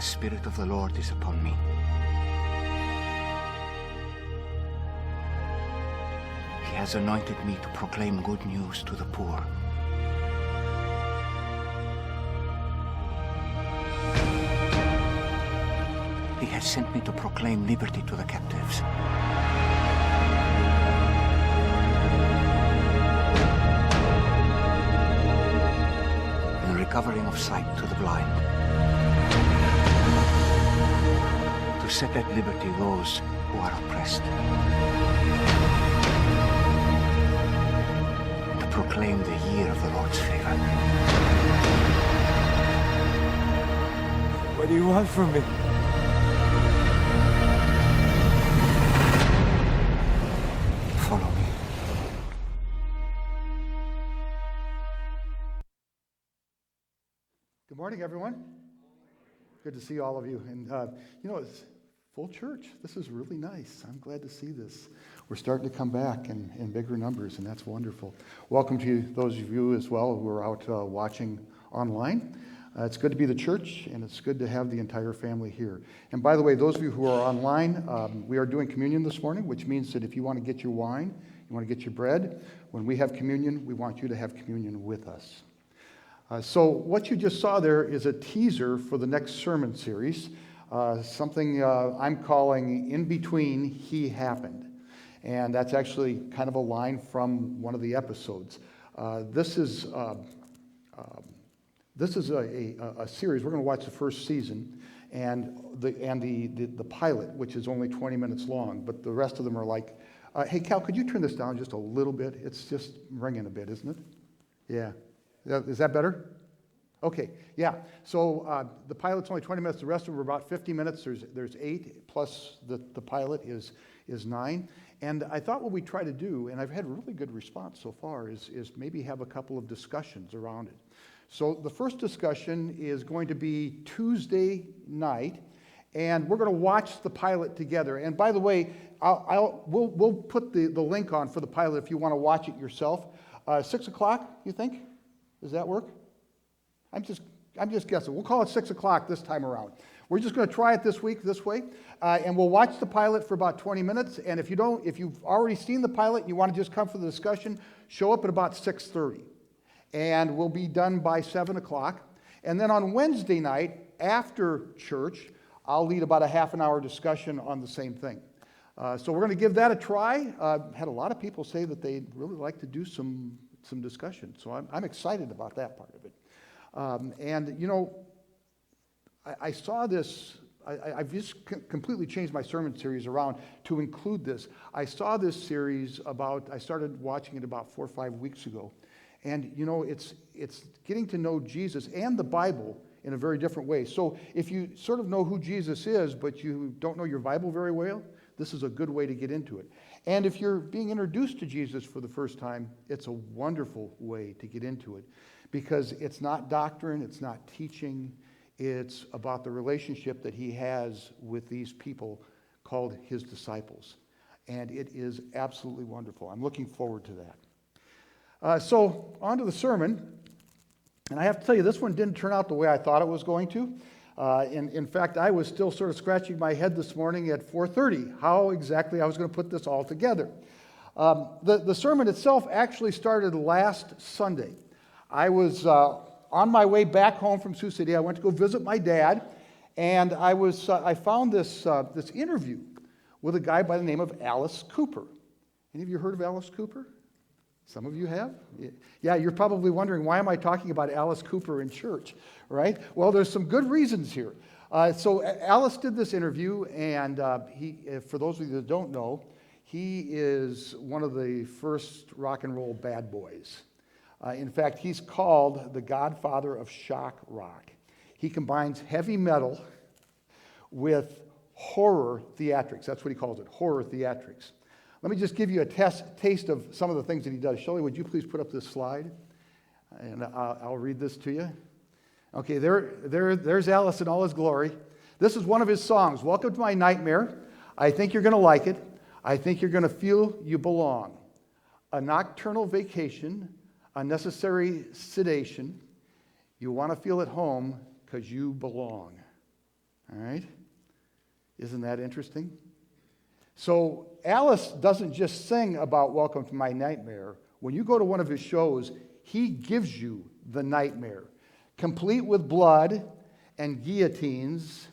Spirit of the Lord is upon me. He has anointed me to proclaim good news to the poor. He has sent me to proclaim liberty to the captives and recovering of sight to the blind, to set at liberty those who are oppressed, to proclaim the year of the Lord's favor. What do you want from me? Follow me. Good morning, everyone. Good to see all of you. And, it's full church. This is really nice. I'm glad to see this. We're starting to come back in bigger numbers, and that's wonderful. Welcome to those of you as well who are out watching online. It's good to be the church, and it's good to have the entire family here. And by the way, those of you who are online, we are doing communion this morning, which means that if you want to get your wine, you want to get your bread, when we have communion, we want you to have communion with us. So what you just saw there is a teaser for the next sermon series, something I'm calling In Between He Happened. And that's actually kind of a line from one of the episodes. This is a series. We're going to watch the first season and the pilot, which is only 20 minutes long, but the rest of them are like, hey, Cal, could you turn this down just a little bit? It's just ringing a bit, isn't it? Yeah. Is that better? Okay, yeah. So the pilot's only 20 minutes. The rest of them are about 50 minutes. There's 8, plus the pilot is 9. And I thought what we try to do, and I've had really good response so far, is maybe have a couple of discussions around it. So the first discussion is going to be Tuesday night, and we're going to watch the pilot together. And by the way, we'll put the link on for the pilot if you want to watch it yourself. 6 o'clock, you think? Does that work? I'm just guessing. We'll call it 6 o'clock this time around. We're just going to try it this week this way, and we'll watch the pilot for about 20 minutes. And if you've already seen the pilot and you want to just come for the discussion, show up at about 6:30. And we'll be done by 7 o'clock. And then on Wednesday night, after church, I'll lead about a half an hour discussion on the same thing. So we're going to give that a try. Had a lot of people say that they'd really like to do some discussion. So I'm excited about that part of it. I saw this. I've just completely changed my sermon series around to include this. I saw this series I started watching it about 4 or 5 weeks ago. And, it's getting to know Jesus and the Bible in a very different way. So if you sort of know who Jesus is, but you don't know your Bible very well, this is a good way to get into it. And if you're being introduced to Jesus for the first time, it's a wonderful way to get into it. Because it's not doctrine, it's not teaching, it's about the relationship that he has with these people called his disciples. And it is absolutely wonderful. I'm looking forward to that. So, on to the sermon. And I have to tell you, this one didn't turn out the way I thought it was going to. In fact, I was still sort of scratching my head this morning at 4:30, how exactly I was going to put this all together. The sermon itself actually started last Sunday. I was on my way back home from Sioux City. I went to go visit my dad, and I found this interview with a guy by the name of Alice Cooper. Any of you heard of Alice Cooper? Some of you have? Yeah, you're probably wondering, why am I talking about Alice Cooper in church, right? Well, there's some good reasons here. So Alice did this interview, and for those of you that don't know, he is one of the first rock and roll bad boys. In fact, he's called the godfather of shock rock. He combines heavy metal with horror theatrics. That's what he calls it, horror theatrics. Let me just give you a taste of some of the things that he does. Shelley, would you please put up this slide? And I'll read this to you. Okay, there's Alice in all his glory. This is one of his songs, Welcome to My Nightmare. I think you're going to like it. I think you're going to feel you belong. A nocturnal vacation, unnecessary sedation. You want to feel at home because you belong. All right? Isn't that interesting? So Alice doesn't just sing about Welcome to My Nightmare. When you go to one of his shows, he gives you the nightmare, complete with blood and guillotines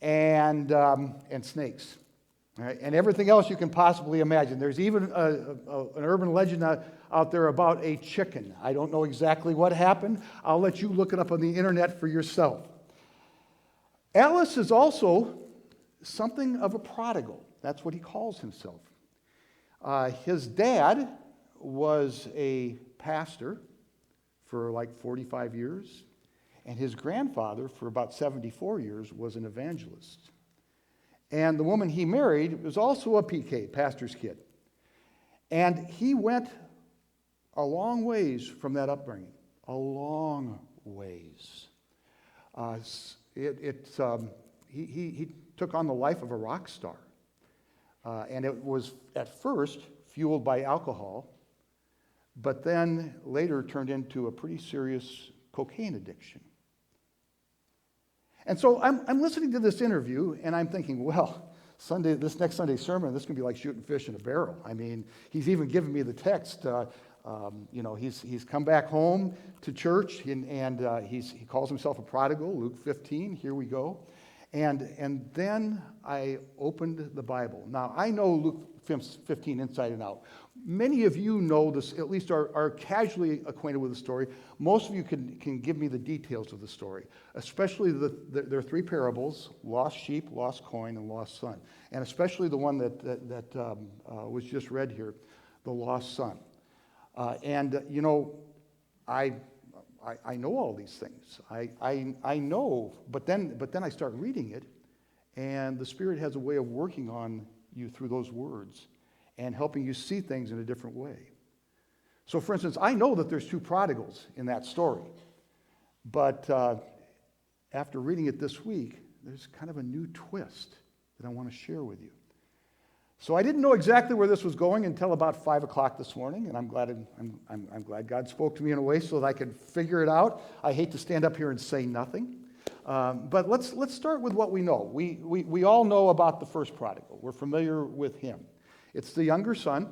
and snakes. All right? And everything else you can possibly imagine. There's even an urban legend out there about a chicken. I don't know exactly what happened. I'll let you look it up on the internet for yourself. Alice is also something of a prodigal. That's what he calls himself. His dad was a pastor for like 45 years, and his grandfather, for about 74 years, was an evangelist. And the woman he married was also a PK, pastor's kid. And he went a long ways from that upbringing, a long ways. He took on the life of a rock star. And it was at first fueled by alcohol, but then later turned into a pretty serious cocaine addiction. And so I'm listening to this interview, and I'm thinking, well, this next Sunday sermon, this is going to be like shooting fish in a barrel. I mean, he's even given me the text. He's come back home to church, and he calls himself a prodigal, Luke 15, here we go. And then I opened the Bible. Now, I know Luke 15 inside and out. Many of you know this, at least are casually acquainted with the story. Most of you can give me the details of the story, especially there are three parables: lost sheep, lost coin, and lost son. And especially the one that was just read here, the lost son. I know all these things. I know, but then I start reading it, and the Spirit has a way of working on you through those words and helping you see things in a different way. So, for instance, I know that there's two prodigals in that story, but after reading it this week, there's kind of a new twist that I want to share with you. So I didn't know exactly where this was going until about 5 o'clock this morning, and I'm glad God spoke to me in a way so that I could figure it out. I hate to stand up here and say nothing, but let's start with what we know. We all know about the first prodigal. We're familiar with him. It's the younger son,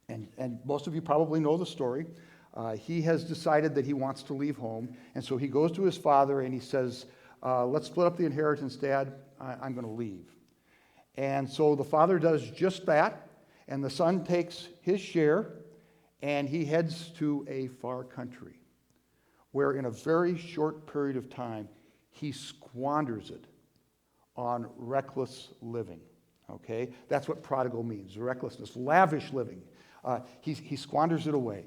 and most of you probably know the story. He has decided that he wants to leave home, and so he goes to his father and he says, "Let's split up the inheritance, Dad. I'm going to leave." And so the father does just that, and the son takes his share, and he heads to a far country, where in a very short period of time, he squanders it on reckless living. Okay? That's what prodigal means, recklessness, lavish living. He squanders it away.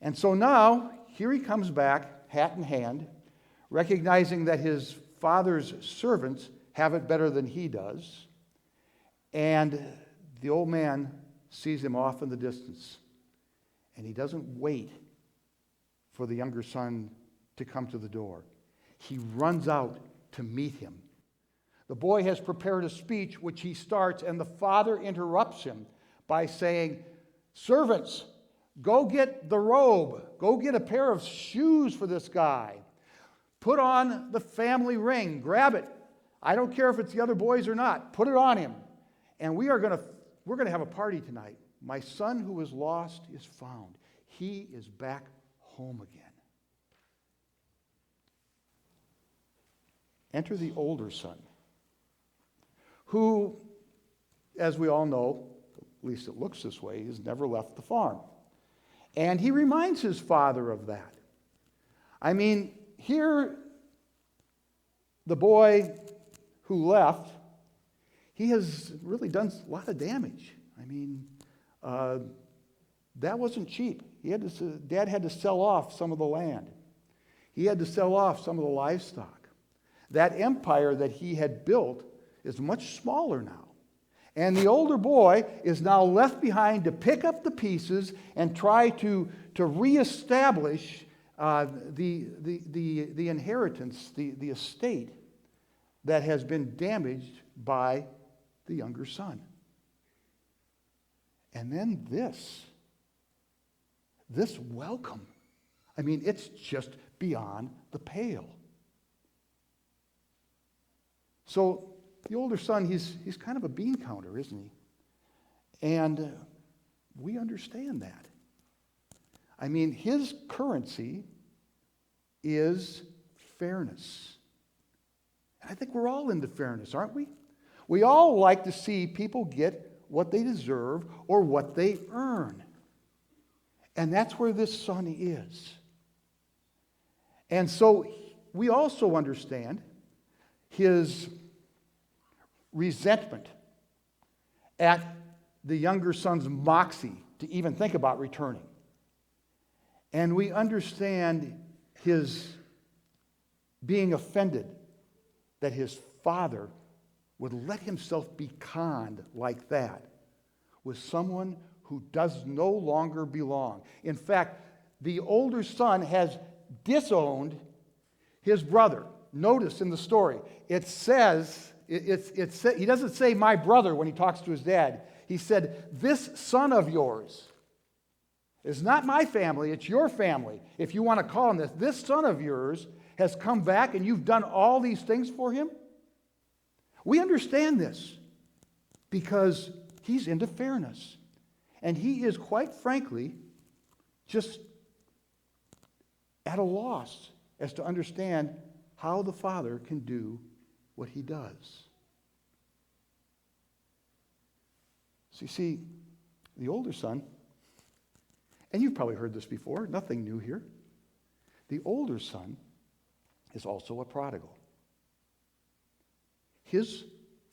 And so now, here he comes back, hat in hand, recognizing that his father's servants have it better than he does. And the old man sees him off in the distance. And he doesn't wait for the younger son to come to the door. He runs out to meet him. The boy has prepared a speech which he starts, and the father interrupts him by saying, "Servants, go get the robe. Go get a pair of shoes for this guy. Put on the family ring. Grab it. I don't care if it's the other boys or not. Put it on him. And we're going to have a party tonight. My son who was lost is found. He is back home again." Enter the older son, who, as we all know, at least it looks this way, has never left the farm. And he reminds his father of that. I mean, here, the boy who left, he has really done a lot of damage. I mean, that wasn't cheap. Dad had to sell off some of the land. He had to sell off some of the livestock. That empire that he had built is much smaller now. And the older boy is now left behind to pick up the pieces and try to reestablish the inheritance, the estate that has been damaged by the younger son. And then this welcome. I mean, it's just beyond the pale. So the older son, he's kind of a bean counter, isn't he? And we understand that. I mean, his currency is fairness. I think we're all into fairness, aren't we? We all like to see people get what they deserve or what they earn. And that's where this son is. And so we also understand his resentment at the younger son's moxie to even think about returning. And we understand his being offended that his father would let himself be conned like that with someone who does no longer belong. In fact, the older son has disowned his brother. Notice in the story, it says, he doesn't say my brother when he talks to his dad. He said, this son of yours is not my family, it's your family, if you want to call him this. This son of yours has come back and you've done all these things for him. We understand this because he's into fairness. And he is, quite frankly, just at a loss as to understand how the father can do what he does. So you see, the older son, and you've probably heard this before, nothing new here. The older son is also a prodigal. His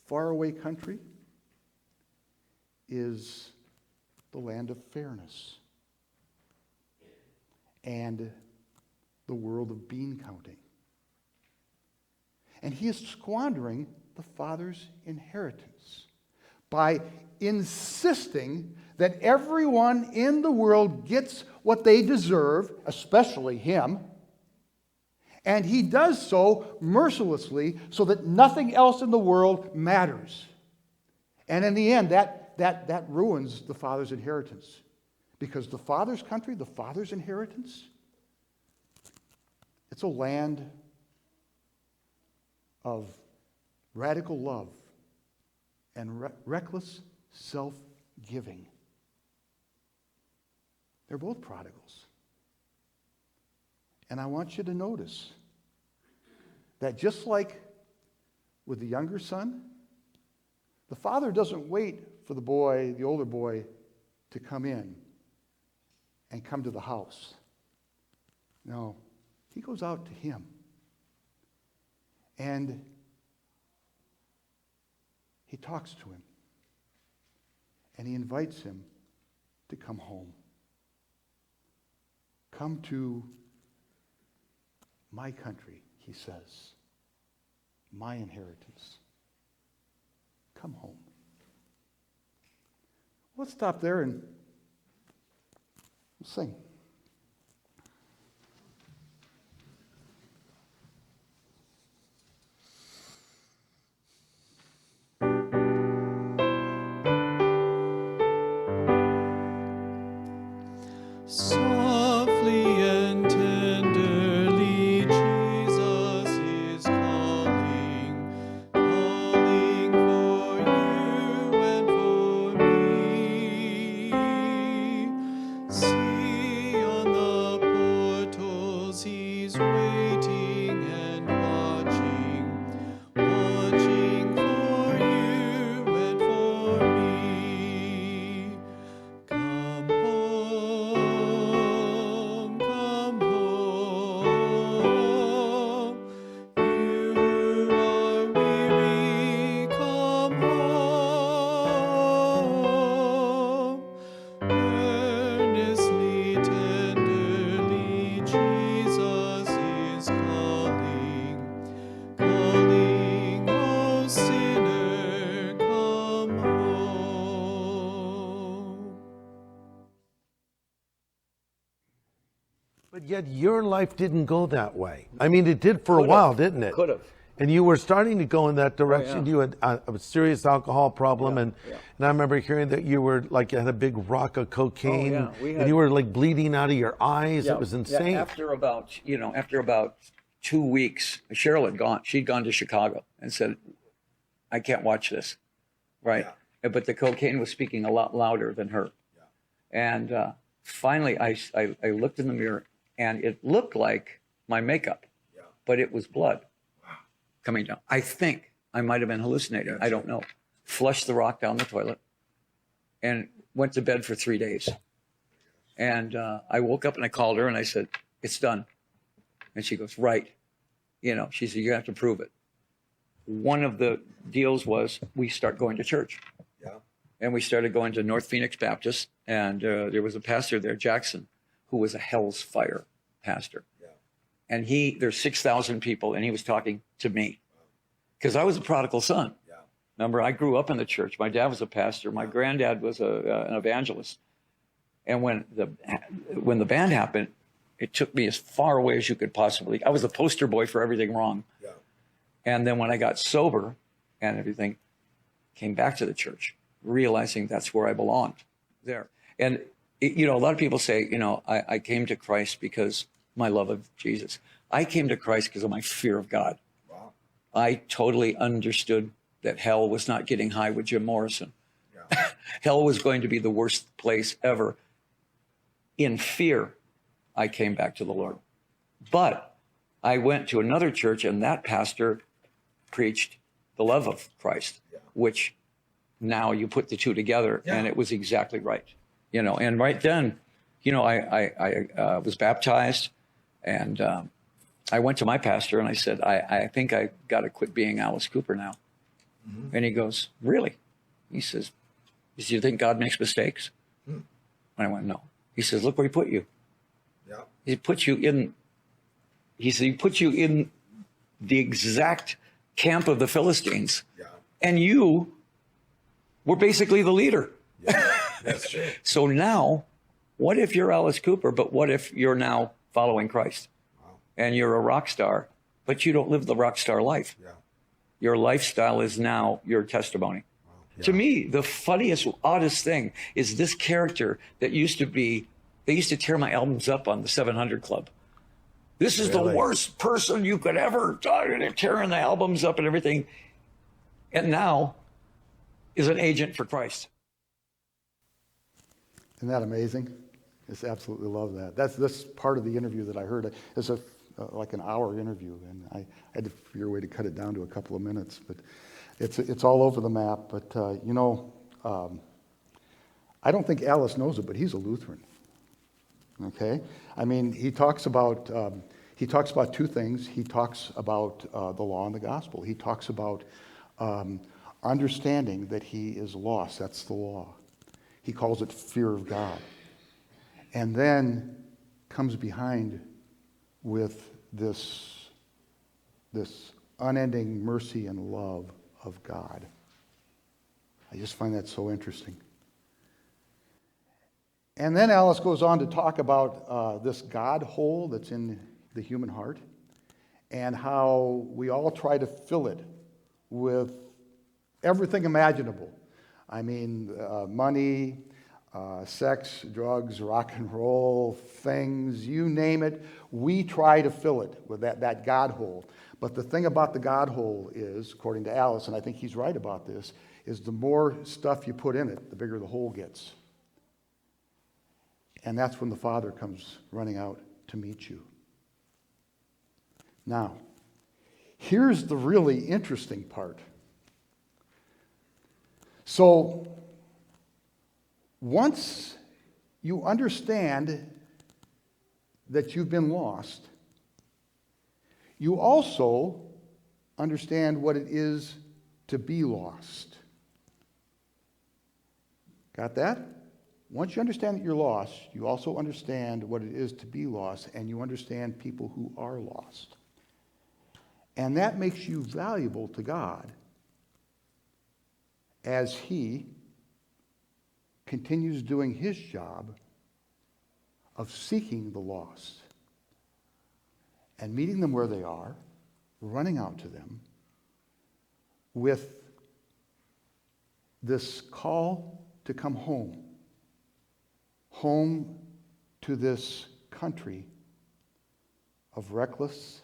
faraway country is the land of fairness and the world of bean counting. And he is squandering the father's inheritance by insisting that everyone in the world gets what they deserve, especially him. And he does so mercilessly so that nothing else in the world matters. And in the end, that ruins the father's inheritance. Because the father's country, the father's inheritance, it's a land of radical love and reckless self-giving. They're both prodigals. And I want you to notice that just like with the younger son, the father doesn't wait for the older boy, to come in and come to the house. No, he goes out to him. And he talks to him. And he invites him to come home. Come to my country, he says. My inheritance. Come home. Let's stop there and we'll sing. Softly and tenderly, Jesus is calling, calling for you and for me. See on the portals, he's waiting and watching, watching for you and for me. Come home, come home. You who are weary, come home. Earnestly, tenderly, Jesus is calling, calling, O sinner, come home. But yet your life didn't go that way. I mean, it did for a while, didn't it? Could have. And you were starting to go in that direction. yeah. You had a serious alcohol problem, Yeah, and yeah. and I remember hearing that you were like had a big rock of cocaine, yeah. We and had- you were like bleeding out of your eyes. Yeah, It was insane. Yeah, after about 2 weeks, Cheryl had gone. She'd gone to Chicago and said, I can't watch this, right? But the cocaine was speaking a lot louder than her. And finally, I looked in the mirror, and it looked like my makeup, but it was blood coming down. I think I might have been hallucinating. I don't know. Flushed the rock down the toilet and went to bed for 3 days. And I woke up and I called her and I said, it's done. And she goes, right. You know, she said, you have to prove it. One of the deals was we start going to church. And we started going to North Phoenix Baptist. And there was a pastor there, Jackson, who was a Hell's Fire pastor. And there's 6,000 people, and he was talking to me because I was a prodigal son. Remember, I grew up in the church. My dad was a pastor. My granddad was an evangelist. And when the band happened, it took me as far away as you could possibly. I was the poster boy for everything wrong. And then when I got sober and everything, came back to the church, realizing that's where I belonged there. And, a lot of people say, I came to Christ because my love of Jesus. I came to Christ because of my fear of God. I totally understood that hell was not getting high with Jim Morrison. Hell was going to be the worst place ever. In fear, I came back to the Lord. But I went to another church, and that pastor preached the love of Christ, which now you put the two together, and it was exactly right. And right then, I was baptized, and I went to my pastor and I said, I think I got to quit being Alice Cooper now. And he goes, really? He says, do you think God makes mistakes? And I went, no. He says, look where he put you. He put you in the exact camp of the Philistines. And you were basically the leader. That's true. So now, what if you're Alice Cooper, but what if you're now following Christ? And you're a rock star, but you don't live the rock star life. Your lifestyle is now your testimony. To me, the funniest, oddest thing is this character that they used to tear my albums up on the 700 Club. This is the worst person you could ever talk to. They're tearing the albums up and everything. And now is an agent for Christ. Isn't that amazing? Just absolutely love that. That's this part of the interview that I heard. It's like an hour interview, and I had to figure a way to cut it down to a couple of minutes. But it's all over the map. But I don't think Alice knows it, but he's a Lutheran. Okay, I mean, he talks about two things. He talks about the law and the gospel. He talks about understanding that he is lost. That's the law. He calls it fear of God. And then comes behind with this unending mercy and love of God. I just find that so interesting. And then Alice goes on to talk about this God hole that's in the human heart and how we all try to fill it with everything imaginable. I mean, money, sex, drugs, rock and roll, things, you name it. We try to fill it with that God hole. But the thing about the God hole is, according to Alice, and I think he's right about this, is the more stuff you put in it, the bigger the hole gets. And that's when the Father comes running out to meet you. Now, here's the really interesting part. So, once you understand that you've been lost, you also understand what it is to be lost. Got that? Once you understand that you're lost, you also understand what it is to be lost, and you understand people who are lost. And that makes you valuable to God as He continues doing His job of seeking the lost and meeting them where they are, running out to them with this call to come home to this country of reckless,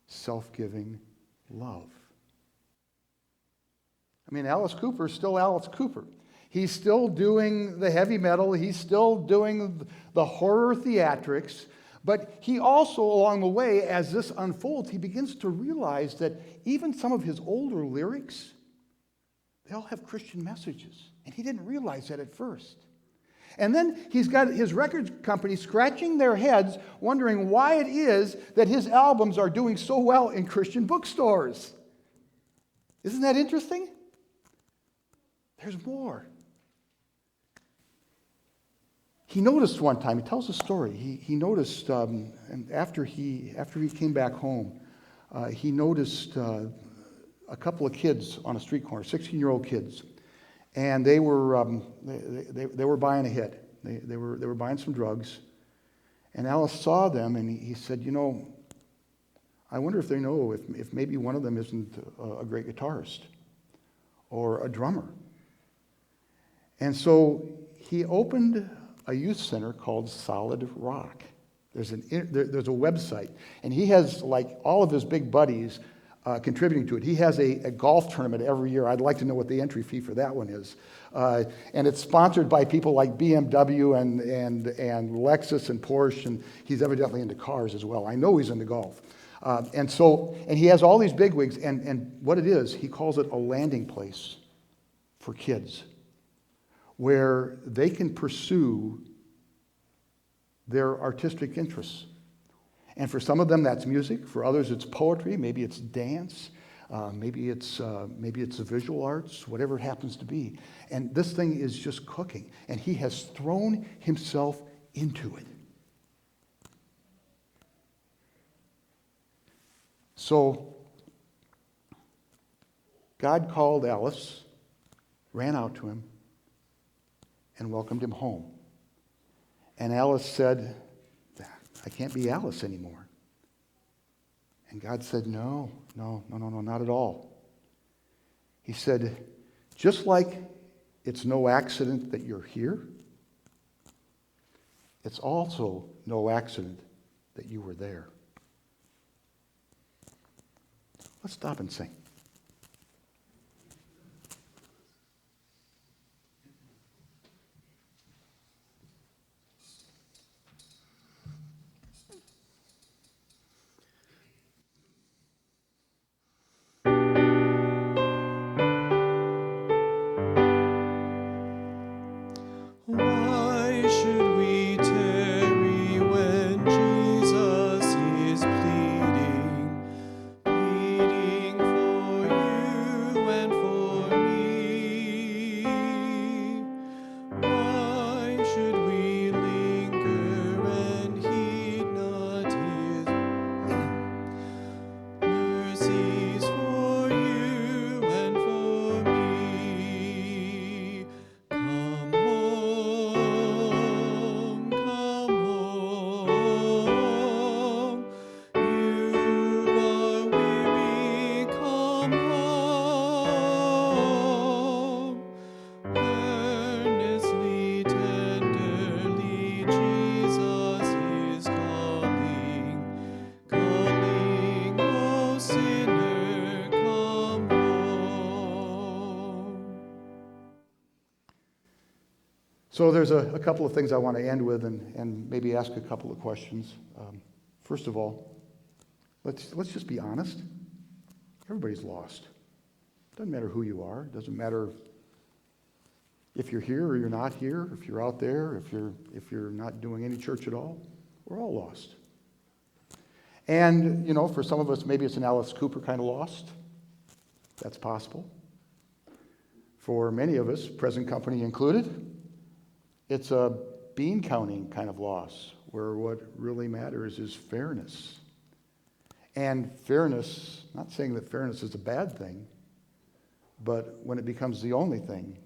self-giving love. I mean, Alice Cooper is still Alice Cooper. He's still doing the heavy metal. He's still doing the horror theatrics. But he also, along the way, as this unfolds, he begins to realize that even some of his older lyrics, they all have Christian messages. And he didn't realize that at first. And then he's got his record company scratching their heads, wondering why it is that his albums are doing so well in Christian bookstores. Isn't that interesting? There's more. He noticed one time, he tells a story, he noticed, and after he came back home, he noticed a couple of kids on a street corner, 16-year-old kids, and they were buying a hit. They were buying some drugs, and Alice saw them, and he said, you know, I wonder if they know if maybe one of them isn't a great guitarist or a drummer. And so he opened a youth center called Solid Rock. There's a website, and he has like all of his big buddies contributing to it. He has a golf tournament every year. I'd like to know what the entry fee for that one is. And it's sponsored by people like BMW and Lexus and Porsche, and he's evidently into cars as well. I know he's into golf. And he has all these bigwigs, and what it is, he calls it a landing place for kids, where they can pursue their artistic interests. And for some of them, that's music. For others, it's poetry. Maybe it's dance. Maybe it's the visual arts, whatever it happens to be. And this thing is just cooking. And he has thrown himself into it. So God called Alice, ran out to him, and welcomed him home. And Alice said, I can't be Alice anymore. And God said, no, not at all. He said, just like it's no accident that you're here, it's also no accident that you were there. Let's stop and sing. Why should we tarry when Jesus is pleading for you and for me? Why should we linger and heed not his mercies for you and for me? Come home, you are weary, come home. Earnestly, tenderly, Jesus is calling, oh sinner, come home. So there's a couple of things I want to end with and maybe ask a couple of questions. First of all, let's just be honest. Everybody's lost. Doesn't matter who you are. Doesn't matter if you're here or you're not here, if you're out there, if you're not doing any church at all. We're all lost. And, you know, for some of us, maybe it's an Alice Cooper kind of lost. That's possible. For many of us, present company included, it's a bean counting kind of loss, where what really matters is fairness. And fairness, not saying that fairness is a bad thing, but when it becomes the only thing,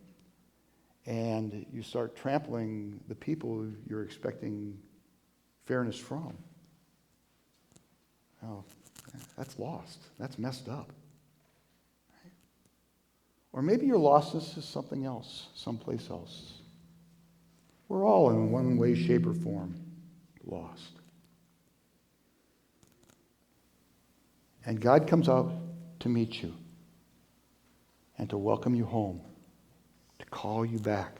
and you start trampling the people you're expecting fairness from, well, that's lost. That's messed up. Right? Or maybe your lostness is something else, someplace else. We're all in one way, shape, or form lost. And God comes out to meet you. and to welcome you home, to call you back.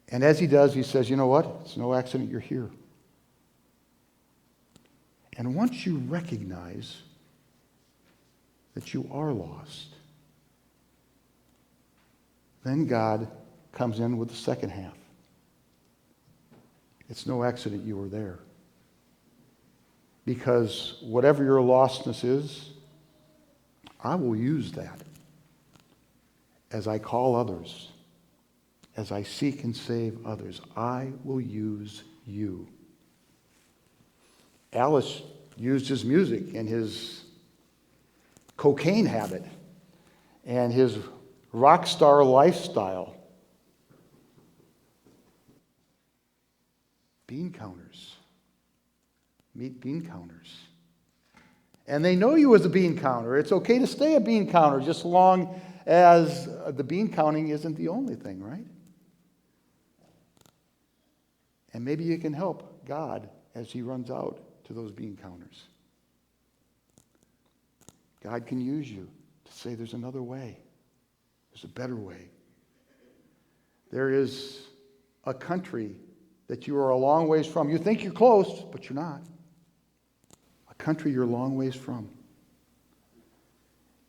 And as he does, he says, you know what? It's no accident you're here. And once you recognize that you are lost, then God comes in with the second half. It's no accident you were there. Because whatever your lostness is, I will use that as I call others, as I seek and save others. I will use you. Alice used his music and his cocaine habit and his rock star lifestyle. Bean counters. Meet bean counters. And they know you as a bean counter. It's okay to stay a bean counter just as long as the bean counting isn't the only thing, right? And maybe you can help God as he runs out to those bean counters. God can use you to say there's another way. There's a better way. There is a country that you are a long ways from. You think you're close, but you're not. A country you're a long ways from.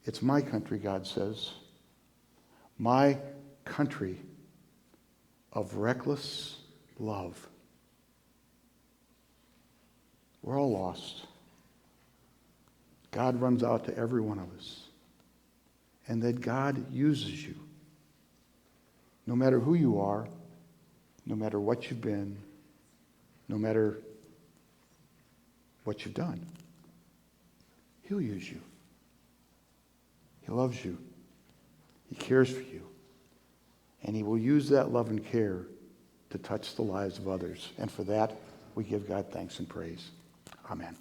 It's my country, God says. My country of reckless love. We're all lost. God runs out to every one of us. And that God uses you. No matter who you are, no matter what you've been, no matter what you've done. He'll use you. He loves you. He cares for you. And he will use that love and care to touch the lives of others. And for that, we give God thanks and praise. Amen.